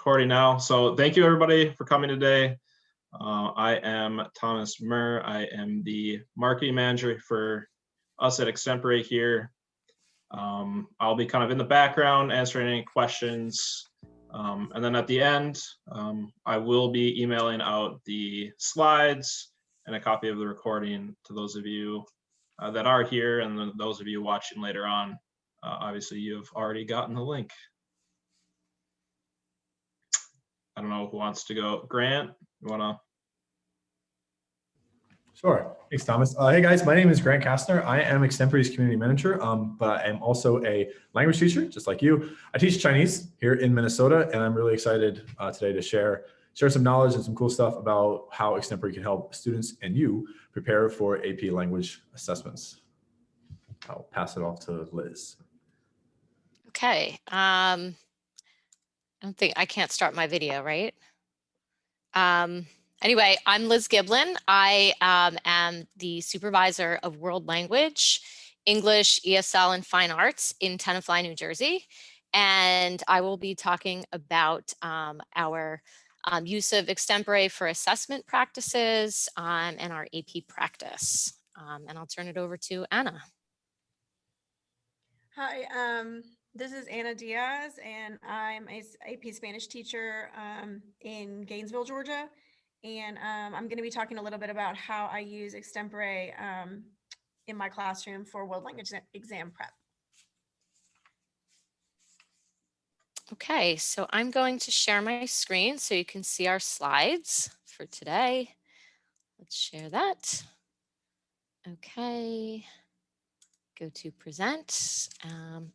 Recording now. So thank you everybody for coming today. I am Thomas Murr. I am the marketing manager for us at Extempore here. I'll be kind of in the background answering any questions. And then at the end, I will be emailing out the slides and a copy of the recording to those of you that are here, and then those of you watching later on. Obviously, you've already gotten the link. I don't know who wants to go. Grant, you want to? Sure. Thanks, Thomas. Hey guys, my name is Grant Castner. I am Extempore's community manager, but I am also a language teacher, just like you. I teach Chinese here in Minnesota, and I'm really excited today to share some knowledge and some cool stuff about how Extempore can help students and you prepare for AP language assessments. I'll pass it off to Liz. Okay. I can't start my video, right? Anyway, I'm Liz Giblin. I am the supervisor of world language, English, ESL, and fine arts in Tenafly, New Jersey. And I will be talking about our use of Extempore for assessment practices and our AP practice. And I'll turn it over to Anna. Hi, this is Anna Diaz, and I'm a AP Spanish teacher in Gainesville, Georgia. And I'm going to be talking a little bit about how I use Extempore in my classroom for world language exam prep. Okay, so I'm going to share my screen so you can see our slides for today. Let's share that. Okay. Go to present.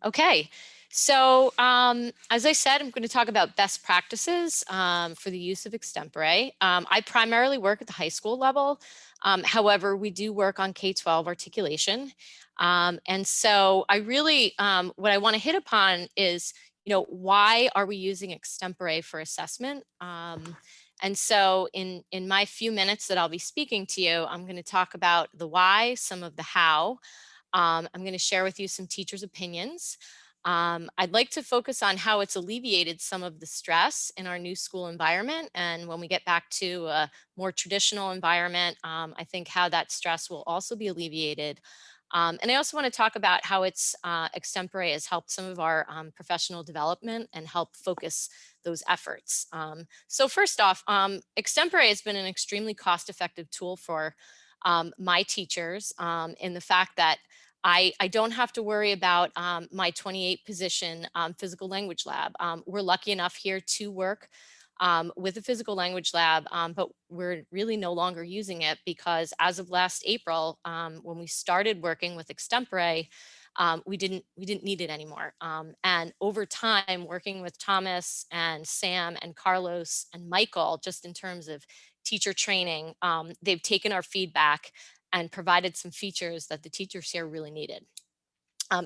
Okay, so as I said, I'm going to talk about best practices for the use of Extempore. I primarily work at the high school level. However, we do work on K-12 articulation. And so I really, what I want to hit upon is, why are we using Extempore for assessment? And so in my few minutes that I'll be speaking to you, I'm going to talk about the why, some of the how. I'm going to share with you some teachers' opinions. I'd like to focus on how it's alleviated some of the stress in our new school environment. And when we get back to a more traditional environment, I think how that stress will also be alleviated. And I also want to talk about how Extempore has helped some of our professional development and help focus those efforts. So first off, Extempore has been an extremely cost-effective tool for my teachers in the fact that I don't have to worry about my 28 position physical language lab. We're lucky enough here to work with a physical language lab, but we're really no longer using it because as of last April, when we started working with Extempore, we didn't need it anymore. And over time, working with Thomas and Sam and Carlos and Michael, just in terms of teacher training, they've taken our feedback and provided some features that the teachers here really needed.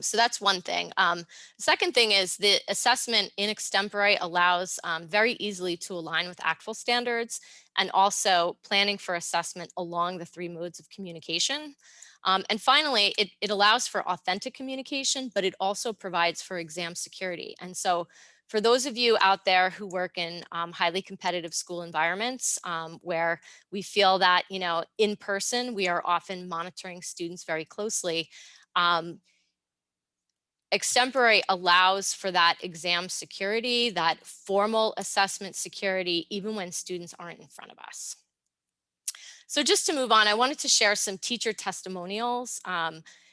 So that's one thing. The second thing is the assessment in Extempore allows very easily to align with ACTFL standards and also planning for assessment along the 3 modes of communication. And finally, it allows for authentic communication, but it also provides for exam security. And so for those of you out there who work in highly competitive school environments where we feel that, in person, we are often monitoring students very closely, Extempore allows for that exam security, that formal assessment security, even when students aren't in front of us. So just to move on, I wanted to share some teacher testimonials.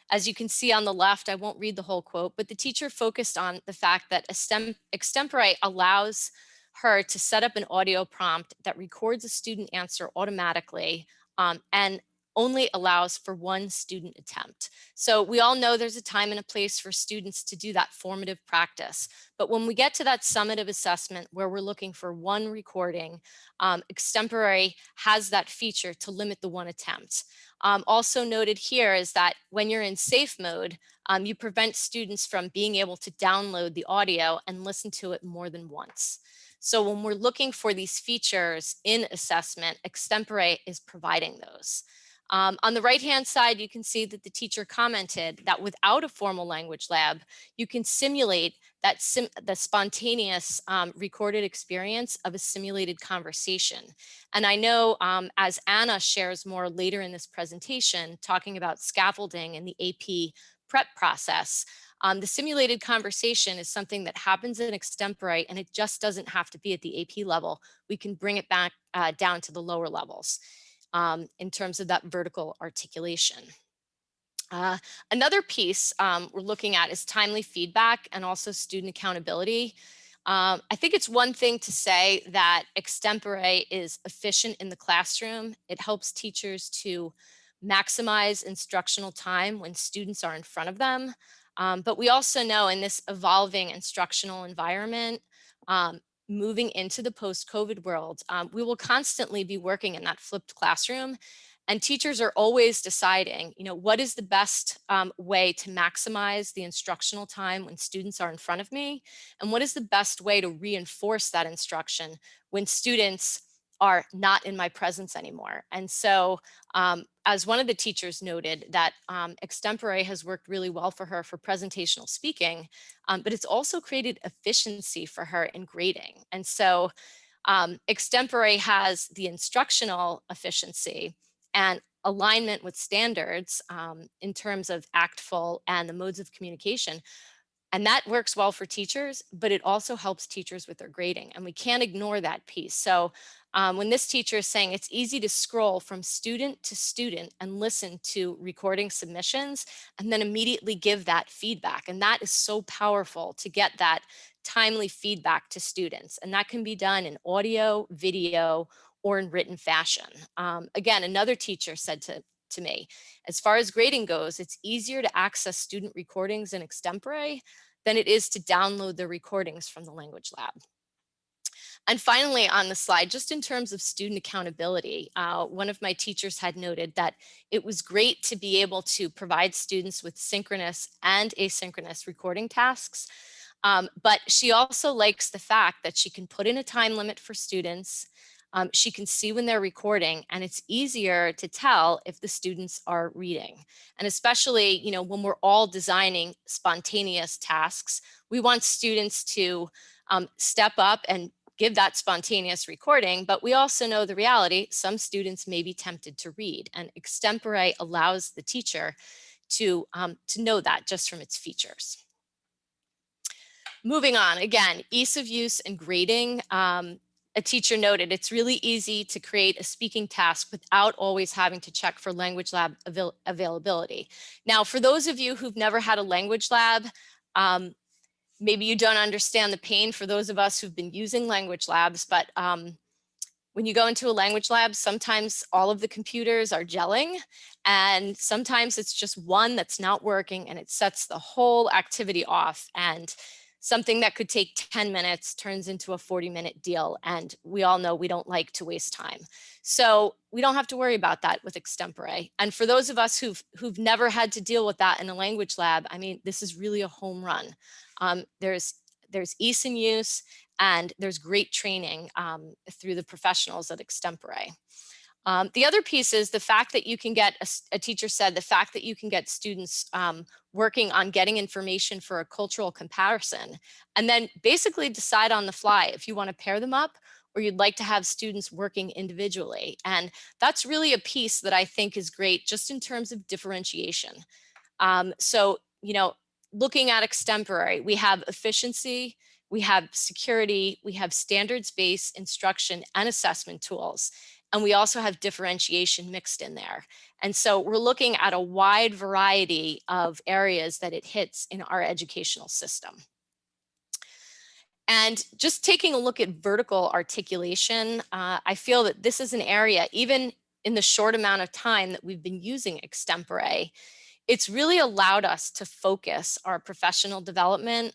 As you can see on the left, I won't read the whole quote, but the teacher focused on the fact that Extempore allows her to set up an audio prompt that records a student answer automatically and only allows for 1 student attempt. So we all know there's a time and a place for students to do that formative practice. But when we get to that summative assessment where we're looking for 1 recording, Extempore has that feature to limit the 1 attempt. Also noted here is that when you're in safe mode, you prevent students from being able to download the audio and listen to it more than once. So when we're looking for these features in assessment, Extempore is providing those. On the right-hand side, you can see that the teacher commented that without a formal language lab, you can simulate that the spontaneous recorded experience of a simulated conversation. And I know as Anna shares more later in this presentation, talking about scaffolding and the AP prep process, the simulated conversation is something that happens in Extempore, and it just doesn't have to be at the AP level. We can bring it back down to the lower levels in terms of that vertical articulation. Another piece we're looking at is timely feedback and also student accountability. I think it's one thing to say that Extempore is efficient in the classroom. It helps teachers to maximize instructional time when students are in front of them. But we also know in this evolving instructional environment, moving into the post-COVID world, we will constantly be working in that flipped classroom. And teachers are always deciding, what is the best way to maximize the instructional time when students are in front of me? And what is the best way to reinforce that instruction when students are not in my presence anymore? And so as one of the teachers noted, that Extempore has worked really well for her for presentational speaking, but it's also created efficiency for her in grading. And so Extempore has the instructional efficiency and alignment with standards in terms of ACTFL and the modes of communication. And that works well for teachers, but it also helps teachers with their grading. And we can't ignore that piece. So when this teacher is saying it's easy to scroll from student to student and listen to recording submissions and then immediately give that feedback. And that is so powerful to get that timely feedback to students. And that can be done in audio, video, or in written fashion. Again, another teacher said to me, as far as grading goes, it's easier to access student recordings in Extempore than it is to download the recordings from the language lab. And finally on the slide, just in terms of student accountability, one of my teachers had noted that it was great to be able to provide students with synchronous and asynchronous recording tasks. But she also likes the fact that she can put in a time limit for students. She can see when they're recording, and it's easier to tell if the students are reading. And especially, when we're all designing spontaneous tasks, we want students to step up and give that spontaneous recording, but we also know the reality, some students may be tempted to read, and Extempore allows the teacher to know that just from its features. Moving on, again, ease of use and grading. A teacher noted it's really easy to create a speaking task without always having to check for language lab availability. Now, for those of you who've never had a language lab, maybe you don't understand the pain for those of us who've been using language labs, but when you go into a language lab, sometimes all of the computers are gelling, and sometimes it's just one that's not working and it sets the whole activity off. And something that could take 10 minutes turns into a 40-minute deal. And we all know we don't like to waste time. So we don't have to worry about that with Extempore. And for those of us who've never had to deal with that in a language lab, I mean, this is really a home run. There's ease in use, and there's great training through the professionals at Extempore. The other piece is the fact that you can get, a teacher said, the fact that you can get students working on getting information for a cultural comparison, and then basically decide on the fly if you want to pair them up or you'd like to have students working individually. And that's really a piece that I think is great just in terms of differentiation. So, looking at Extempore, we have efficiency, we have security, we have standards-based instruction and assessment tools, and we also have differentiation mixed in there. And so we're looking at a wide variety of areas that it hits in our educational system. And just taking a look at vertical articulation, I feel that this is an area, even in the short amount of time that we've been using Extempore, it's really allowed us to focus our professional development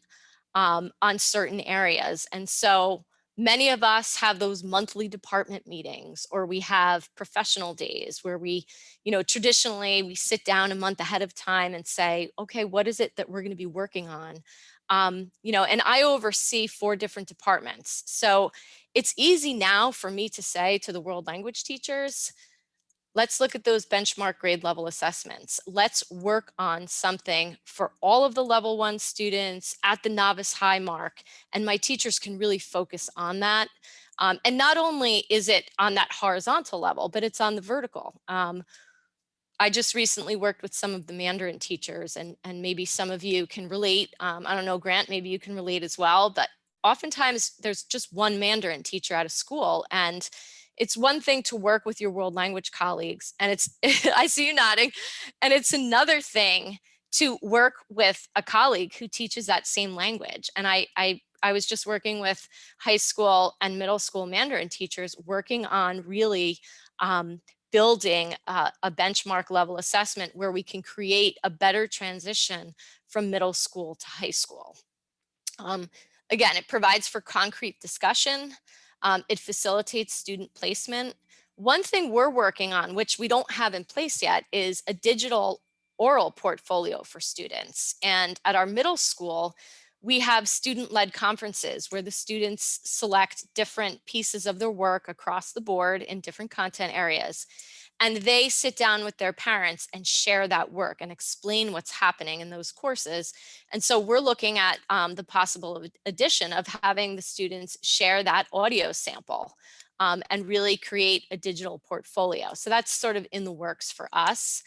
on certain areas. And so many of us have those monthly department meetings, or we have professional days where we, traditionally we sit down a month ahead of time and say, okay, what is it that we're going to be working on? And I oversee 4 different departments. So it's easy now for me to say to the world language teachers, Let's look at those benchmark grade level assessments. Let's work on something for all of the level 1 students at the novice high mark. And my teachers can really focus on that. And not only is it on that horizontal level, but it's on the vertical. I just recently worked with some of the Mandarin teachers, and maybe some of you can relate. I don't know, Grant, maybe you can relate as well, but oftentimes there's just one Mandarin teacher at a school, and it's one thing to work with your world language colleagues, and it's, I see you nodding, and it's another thing to work with a colleague who teaches that same language. And I was just working with high school and middle school Mandarin teachers, working on really building a benchmark level assessment where we can create a better transition from middle school to high school. Again, it provides for concrete discussion. It facilitates student placement. One thing we're working on, which we don't have in place yet, is a digital oral portfolio for students. And at our middle school, we have student-led conferences where the students select different pieces of their work across the board in different content areas. And they sit down with their parents and share that work and explain what's happening in those courses. And so we're looking at the possible addition of having the students share that audio sample and really create a digital portfolio. So that's sort of in the works for us.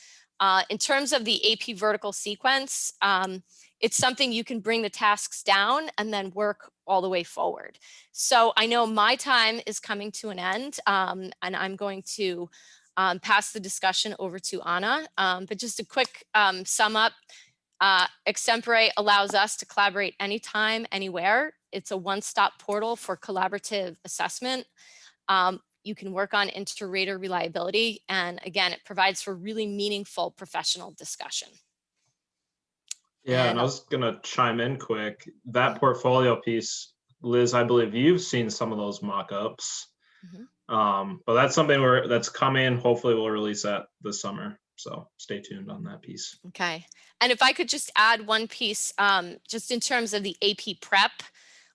In terms of the AP vertical sequence, it's something you can bring the tasks down and then work all the way forward. So I know my time is coming to an end, and I'm going to pass the discussion over to Anna. But just a quick sum up, Extempore allows us to collaborate anytime, anywhere. It's a one-stop portal for collaborative assessment. You can work on inter-rater reliability. And again, it provides for really meaningful professional discussion. Yeah, and I was gonna chime in quick. That portfolio piece, Liz, I believe you've seen some of those mock-ups. But that's something that's coming. Hopefully we'll release that this summer. So stay tuned on that piece. Okay. And if I could just add one piece, just in terms of the AP prep,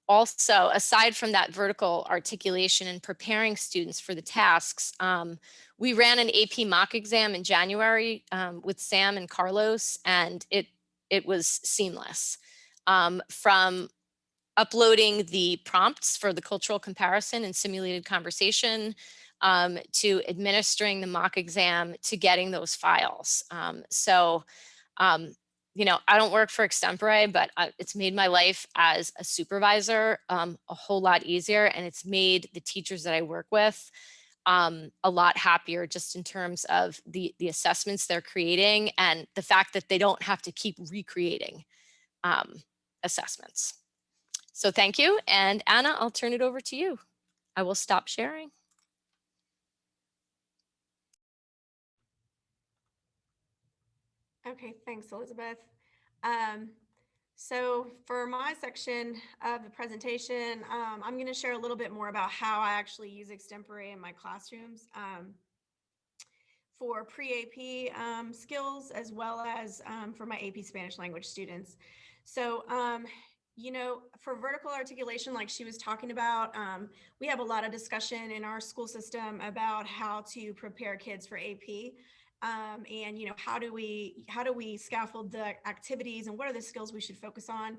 also, aside from that vertical articulation and preparing students for the tasks, we ran an AP mock exam in January with Sam and Carlos, and it was seamless. From uploading the prompts for the cultural comparison and simulated conversation, to administering the mock exam, to getting those files. You know, I don't work for Extempore, but it's made my life as a supervisor a whole lot easier, and it's made the teachers that I work with a lot happier, just in terms of the assessments they're creating and the fact that they don't have to keep recreating assessments. So thank you. And Anna, I'll turn it over to you. I will stop sharing. Okay, thanks, Elizabeth. So for my section of the presentation, I'm going to share a little bit more about how I actually use Extempore in my classrooms for pre-AP skills, as well as for my AP Spanish language students. So, you know, for vertical articulation, like she was talking about, we have a lot of discussion in our school system about how to prepare kids for AP. And you know, how do we scaffold the activities, and what are the skills we should focus on?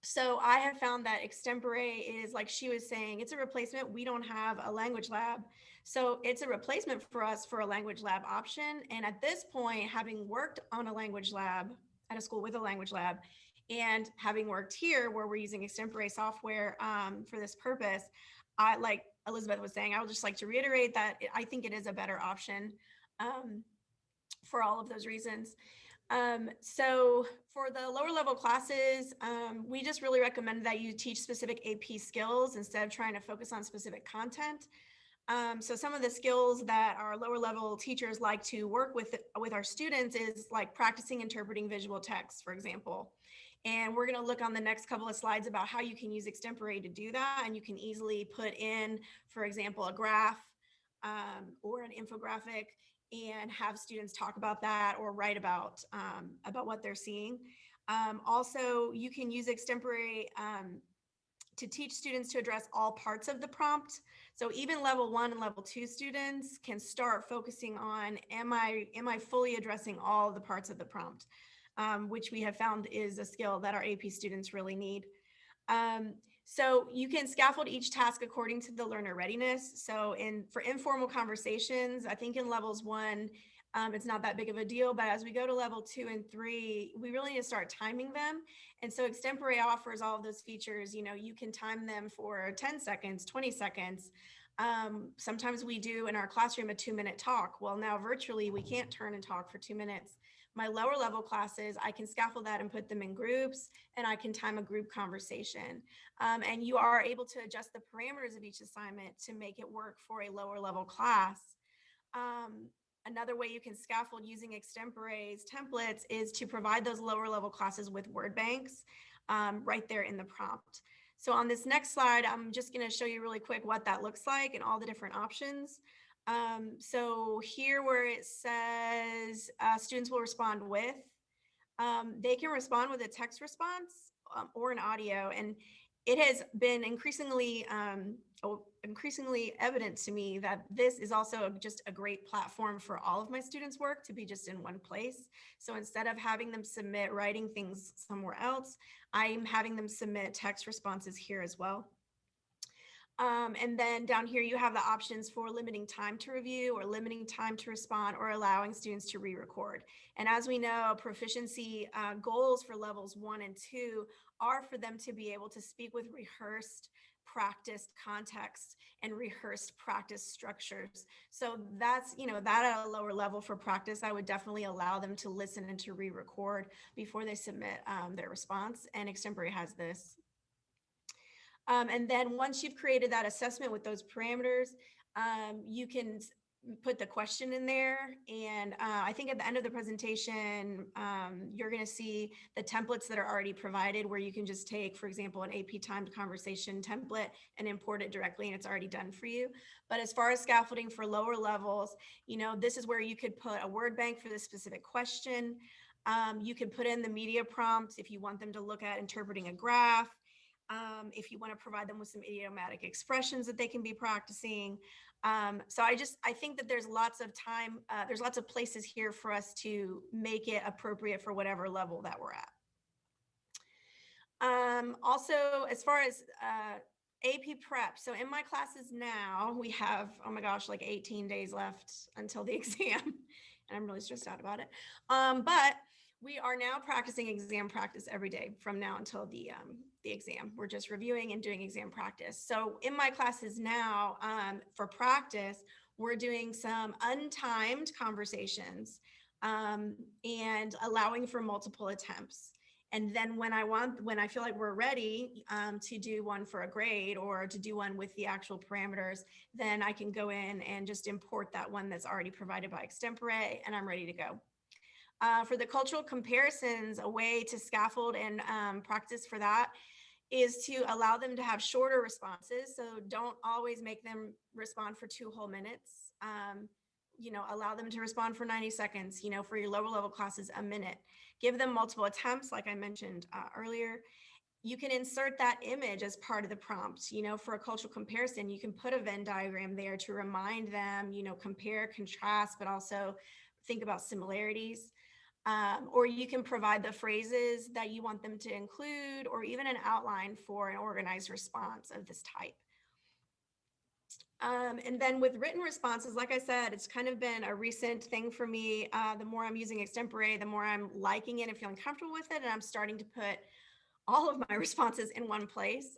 So I have found that Extempore is, like she was saying, it's a replacement. We don't have a language lab, so it's a replacement for us for a language lab option. And at this point, having worked on a language lab at a school with a language lab, and having worked here where we're using Extempore software for this purpose, I, like Elizabeth was saying, I would just like to reiterate that I think it is a better option for all of those reasons. So for the lower level classes, we just really recommend that you teach specific AP skills instead of trying to focus on specific content. So some of the skills that our lower level teachers like to work with our students is like practicing interpreting visual text, for example. And we're going to look on the next couple of slides about how you can use Extempore to do that. And you can easily put in, for example, a graph or an infographic, and have students talk about that or write about what they're seeing. Also, you can use Extempore to teach students to address all parts of the prompt. So even level 1 and level 2 students can start focusing on, am I fully addressing all the parts of the prompt, which we have found is a skill that our AP students really need. So you can scaffold each task according to the learner readiness. So for informal conversations, I think in levels 1, it's not that big of a deal, but as we go to level 2 and 3, we really need to start timing them. And so Extempore offers all of those features. You know, you can time them for 10 seconds, 20 seconds. Sometimes we do in our classroom a 2-minute talk. Well, now virtually we can't turn and talk for 2 minutes. My lower level classes, I can scaffold that and put them in groups, and I can time a group conversation. And you are able to adjust the parameters of each assignment to make it work for a lower level class. Another way you can scaffold using Extempore's templates is to provide those lower level classes with word banks right there in the prompt. So on this next slide, I'm just going to show you really quick what that looks like and all the different options. So here where it says students will respond with, they can respond with a text response or an audio. And it has been increasingly evident to me that this is also just a great platform for all of my students' work to be just in one place. So instead of having them submit writing things somewhere else, I'm having them submit text responses here as well. And then down here, you have the options for limiting time to review or limiting time to respond or allowing students to re-record. And as we know, proficiency goals for levels 1 and 2 are for them to be able to speak with rehearsed, practiced context and rehearsed practice structures. So that's, you know, that at a lower level for practice, I would definitely allow them to listen and to re-record before they submit their response. And Extempore has this. And then once you've created that assessment with those parameters, you can put the question in there. And I think at the end of the presentation, you're going to see the templates that are already provided where you can just take, for example, an AP timed conversation template and import it directly, and it's already done for you. But as far as scaffolding for lower levels, you know, this is where you could put a word bank for the specific question. You could put in the media prompts if you want them to look at interpreting a graph. If you want to provide them with some idiomatic expressions that they can be practicing. So I think that there's lots of time, there's lots of places here for us to make it appropriate for whatever level that we're at. Also, as far as AP prep, so in my classes now, we have, oh my gosh, like 18 days left until the exam, and I'm really stressed out about it. But we are now practicing exam practice every day from now until the exam. We're just reviewing and doing exam practice. So in my classes now, for practice, we're doing some untimed conversations and allowing for multiple attempts. And then when I feel like we're ready to do one for a grade or to do one with the actual parameters, then I can go in and just import that one that's already provided by Extempore, and I'm ready to go. For the cultural comparisons, a way to scaffold and practice for that is to allow them to have shorter responses. So don't always make them respond for 2 whole minutes. You know, allow them to respond for 90 seconds, you know, for your lower level classes, a minute. Give them multiple attempts, like I mentioned earlier. You can insert that image as part of the prompt. You know, for a cultural comparison, you can put a Venn diagram there to remind them, you know, compare, contrast, but also think about similarities. Or you can provide the phrases that you want them to include, or even an outline for an organized response of this type. And then with written responses, like I said, it's kind of been a recent thing for me. The more I'm using Extempore, the more I'm liking it and feeling comfortable with it. And I'm starting to put all of my responses in one place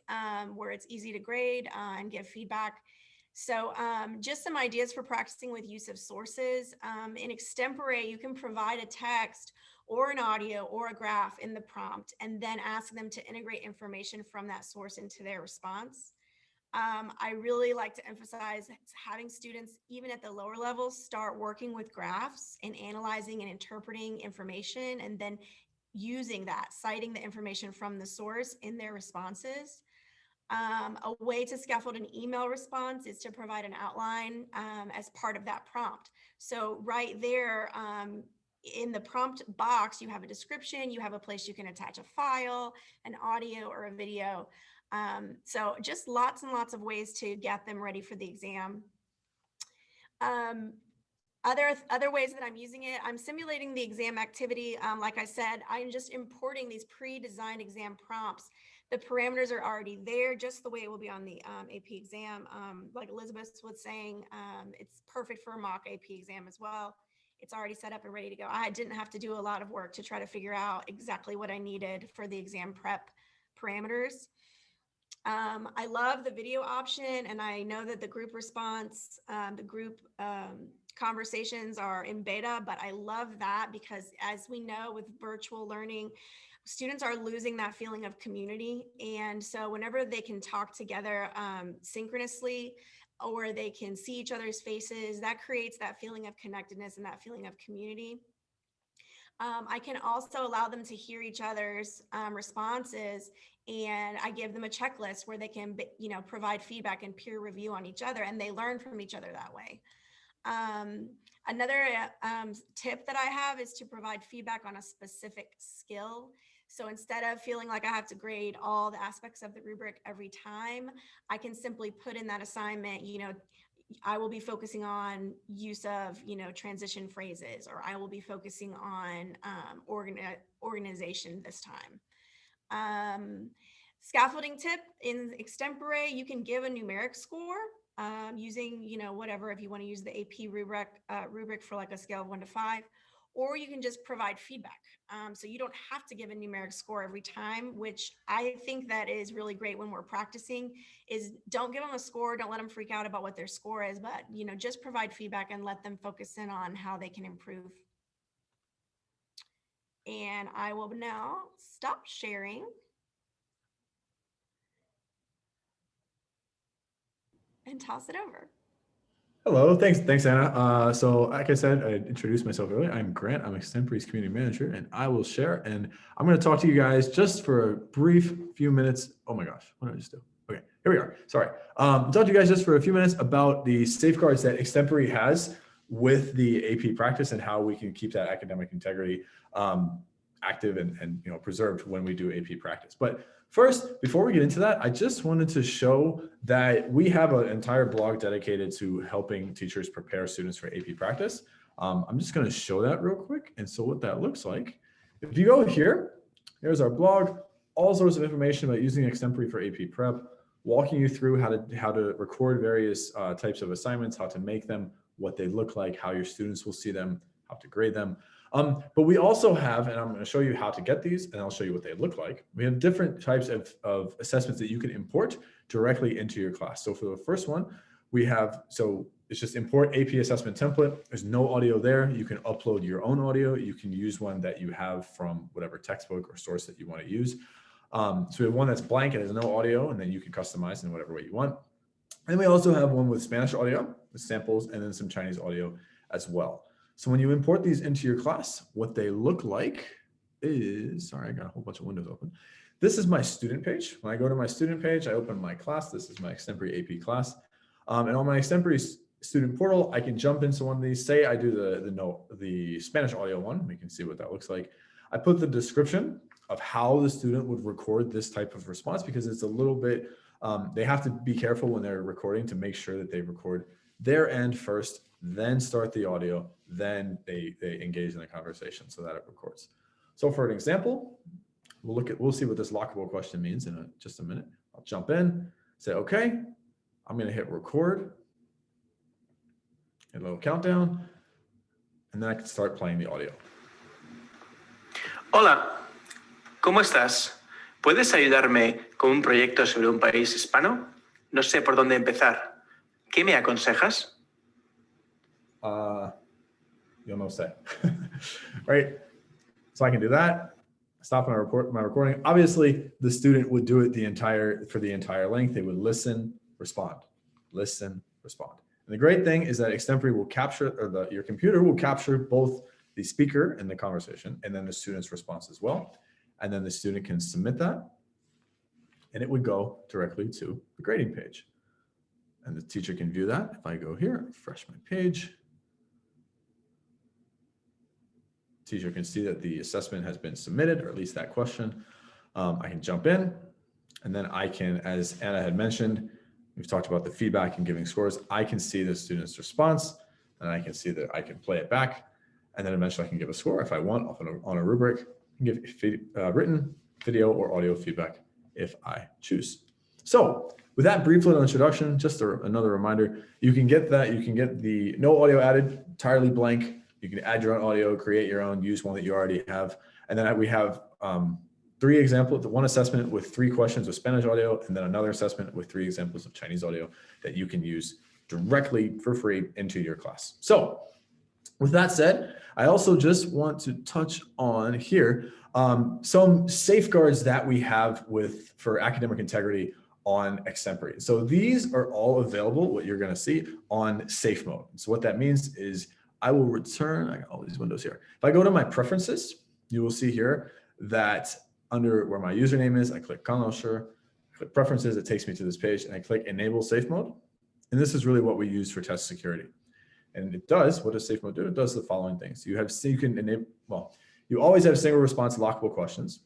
where it's easy to grade and give feedback. So just some ideas for practicing with use of sources. In Extempore, you can provide a text or an audio or a graph in the prompt and then ask them to integrate information from that source into their response. I really like to emphasize having students, even at the lower levels, start working with graphs and analyzing and interpreting information, and then using that, citing the information from the source in their responses. A way to scaffold an email response is to provide an outline as part of that prompt. So right there in the prompt box, you have a description, you have a place you can attach a file, an audio, or a video. So just lots and lots of ways to get them ready for the exam. Other ways that I'm using it, I'm simulating the exam activity. Like I said, I'm just importing these pre-designed exam prompts. The parameters are already there, just the way it will be on the AP exam. Like Elizabeth was saying, it's perfect for a mock AP exam as well. It's already set up and ready to go. I didn't have to do a lot of work to try to figure out exactly what I needed for the exam prep parameters. I love the video option, and I know that the group response, the group conversations are in beta, but I love that because, as we know, with virtual learning, students are losing that feeling of community. And so whenever they can talk together synchronously, or they can see each other's faces, that creates that feeling of connectedness and that feeling of community. I can also allow them to hear each other's responses, and I give them a checklist where they can, provide feedback and peer review on each other, and they learn from each other that way. Another tip that I have is to provide feedback on a specific skill. So instead of feeling like I have to grade all the aspects of the rubric every time, I can simply put in that assignment, I will be focusing on use of, transition phrases, or I will be focusing on organization this time. Scaffolding tip in Extempore, you can give a numeric score using, whatever, if you want to use the AP rubric for like a scale of 1 to 5, or you can just provide feedback. So you don't have to give a numeric score every time, which I think that is really great when we're practicing. Is don't give them a score, don't let them freak out about what their score is, but just provide feedback and let them focus in on how they can improve. And I will now stop sharing and toss it over. Hello, thanks, Anna. So like I said, I introduced myself earlier. I'm Grant. I'm Extempore's community manager, and I will share. And I'm going to talk to you guys just for a brief few minutes. Oh my gosh, what did I just do? Okay, here we are. Sorry. Talk to you guys just for a few minutes about the safeguards that Extempore has with the AP practice and how we can keep that academic integrity active and preserved when we do AP practice. But first, before we get into that, I just wanted to show that we have an entire blog dedicated to helping teachers prepare students for AP practice. I'm just going to show that real quick. And so what that looks like, if you go here, there's our blog, all sorts of information about using Extempore for AP prep, walking you through how to record various types of assignments, how to make them, what they look like, how your students will see them, how to grade them. But we also have, and I'm going to show you how to get these, and I'll show you what they look like. We have different types of assessments that you can import directly into your class. So for the first one, we have, so it's just import AP assessment template. There's no audio there. You can upload your own audio. You can use one that you have from whatever textbook or source that you want to use. So we have one that's blank and has no audio, and then you can customize in whatever way you want. And we also have one with Spanish audio, with samples, and then some Chinese audio as well. So when you import these into your class, what they look like is, sorry, I got a whole bunch of windows open. This is my student page. When I go to my student page, I open my class. This is my Extempore AP class. And on my Extempore student portal, I can jump into one of these. Say I do the Spanish audio one. We can see what that looks like. I put the description of how the student would record this type of response, because it's a little bit, they have to be careful when they're recording to make sure that they record their end first, then start the audio, then they engage in the conversation so that it records. So for an example, we'll see what this lockable question means in just a minute. I'll jump in, say, okay, I'm going to hit record, hit a little countdown, and then I can start playing the audio. Hola, ¿cómo estás? ¿Puedes ayudarme con un proyecto sobre un país hispano? No sé por dónde empezar. ¿Qué me aconsejas? You'll know say. Right? So I can do that. Stop my recording. Obviously, the student would do it for the entire length. They would listen, respond, listen, respond. And the great thing is that Extempore will capture, or your computer will capture both the speaker and the conversation, and then the student's response as well. And then the student can submit that, and it would go directly to the grading page. And the teacher can view that. If I go here, refresh my page, teacher can see that the assessment has been submitted, or at least that question. I can jump in, And then I can, as Anna had mentioned, we've talked about the feedback and giving scores. I can see the student's response, and I can see that I can play it back. And then eventually I can give a score if I want on a rubric, and give written, video, or audio feedback if I choose. So with that brief little introduction, just another reminder, you can get the no audio added, entirely blank. You can add your own audio, create your own, use one that you already have. And then we have 3 examples, one assessment with 3 questions with Spanish audio, and then another assessment with 3 examples of Chinese audio that you can use directly for free into your class. So with that said, I also just want to touch on here some safeguards that we have for academic integrity on Extempore. So these are all available, what you're going to see, on safe mode. So what that means is I will return, I got all these windows here. If I go to my preferences, you will see here that under where my username is, I click Castner, click preferences, it takes me to this page, and I click enable safe mode. And this is really what we use for test security. And it does, what does safe mode do? It does the following things. You can enable, well, you always have single response lockable questions.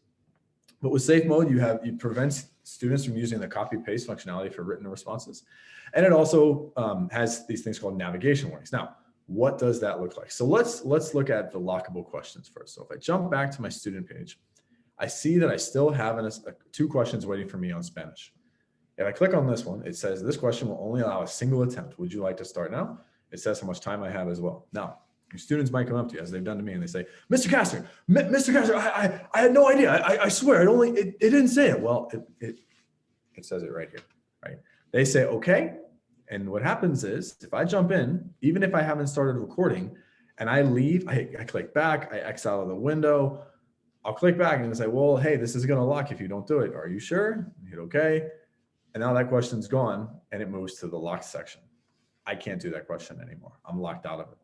But with safe mode, you prevent students from using the copy paste functionality for written responses. And it also has these things called navigation warnings. Now, what does that look like? So let's look at the lockable questions first. So if I jump back to my student page, I see that I still have 2 questions waiting for me on Spanish. If I click on this one, it says this question will only allow a single attempt. Would you like to start now? It says how much time I have as well. Now, your students might come up to you, as they've done to me, and they say, Mr. Castner, I had no idea. I swear, it didn't say it. Well, it says it right here, right? They say, okay. And what happens is, if I jump in, even if I haven't started recording, and I leave, I click back, I X out of the window, I'll click back and say, well, hey, this is going to lock if you don't do it. Are you sure? Hit okay. And now that question's gone, and it moves to the locked section. I can't do that question anymore. I'm locked out of it.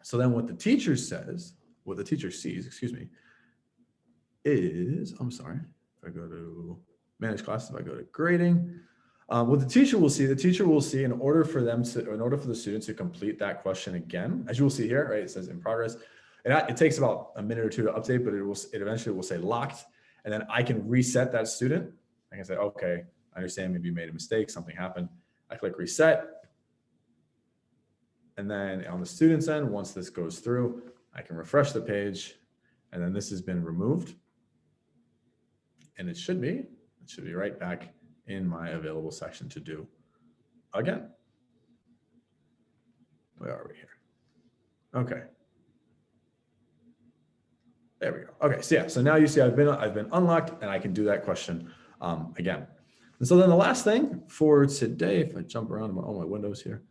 So then what the teacher says, what the teacher sees, excuse me, is, I'm sorry, if I go to manage classes, if I go to grading, what the teacher will see in order for the students to complete that question again, as you will see here, right, it says in progress. It takes about a minute or 2 to update, but it eventually will say locked. And then I can reset that student. I can say, okay, I understand maybe you made a mistake, something happened. I click reset. And then on the student's end, once this goes through, I can refresh the page, and then this has been removed. And it should be right back in my available section to do again. Where are we here? Okay. There we go. Okay, so yeah, so now you see I've been unlocked, and I can do that question again. And so then the last thing for today, if I jump around all my windows here,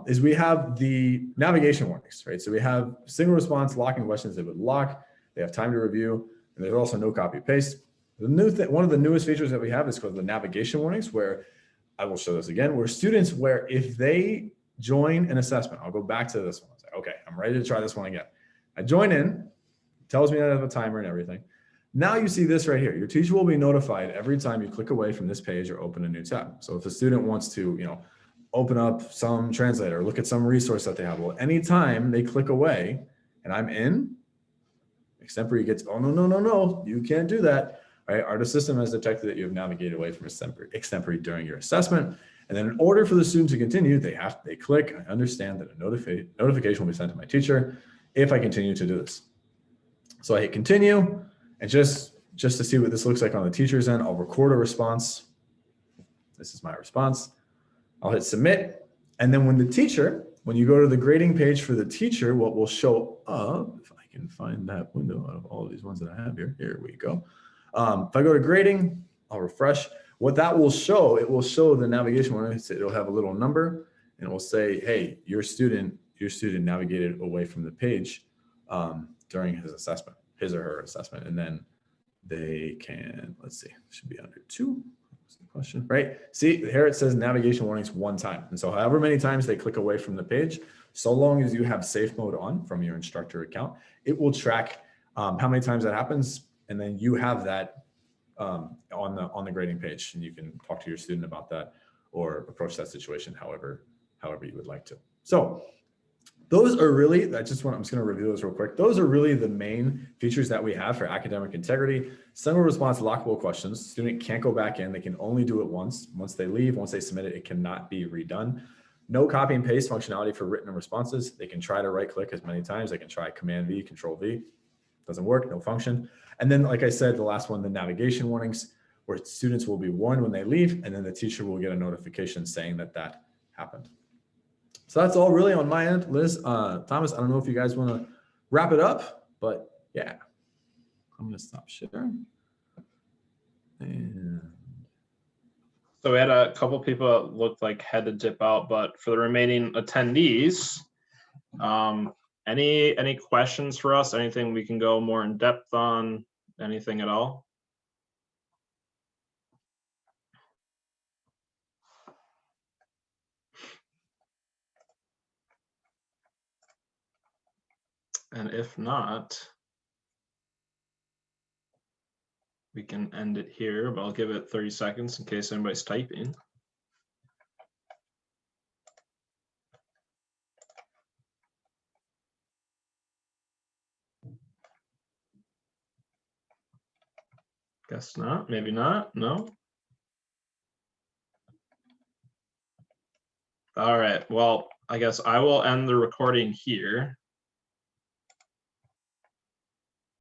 is we have the navigation warnings, right? So we have single response locking questions that would lock, they have time to review, and there's also no copy paste. The new thing, one of the newest features that we have is called the navigation warnings, where I will show this again, where students, where if they join an assessment, I'll go back to this one. Say, okay, I'm ready to try this one again. I join in, tells me that I have a timer and everything. Now you see this right here. Your teacher will be notified every time you click away from this page or open a new tab. So if a student wants to, open up some translator, look at some resource that they have, well, anytime they click away and I'm in, Extempore gets, oh, no, you can't do that. Right? Our system has detected that you have navigated away from Extempore during your assessment. And then in order for the student to continue, they click, I understand that a notification will be sent to my teacher if I continue to do this. So I hit continue, and just to see what this looks like on the teacher's end, I'll record a response. This is my response. I'll hit submit. And then when you go to the grading page for the teacher, what will show up, if I can find that window out of all of these ones that I have here we go. If I go to grading, I'll refresh. What that will show, it will show the navigation warning. It'll have a little number, and it will say, hey, your student navigated away from the page during his or her assessment. And then they can, let's see, should be under 2. Question, right? See, here it says navigation warnings 1 time. And so however many times they click away from the page, so long as you have safe mode on from your instructor account, it will track how many times that happens. And then you have that on the grading page, and you can talk to your student about that or approach that situation however you would like to. So Those are really, I'm just going to review those real quick. Those are really the main features that we have for academic integrity. Single response lockable questions. Student can't go back in. They can only do it once. Once they leave, once they submit it, it cannot be redone. No copy and paste functionality for written responses. They can try to right click as many times. They can try Command V, Control V. Doesn't work, no function. And then, like I said, the last one, the navigation warnings, where students will be warned when they leave, and then the teacher will get a notification saying that that happened. So that's all really on my end. Liz, Thomas, I don't know if you guys want to wrap it up, but yeah, I'm going to stop sharing. And So we had a couple people that looked like had to dip out, but for the remaining attendees, any questions for us? Anything we can go more in depth on? Anything at all? And if not, we can end it here, but I'll give it 30 seconds in case anybody's typing. Guess not, maybe not, no. All right, well, I guess I will end the recording here.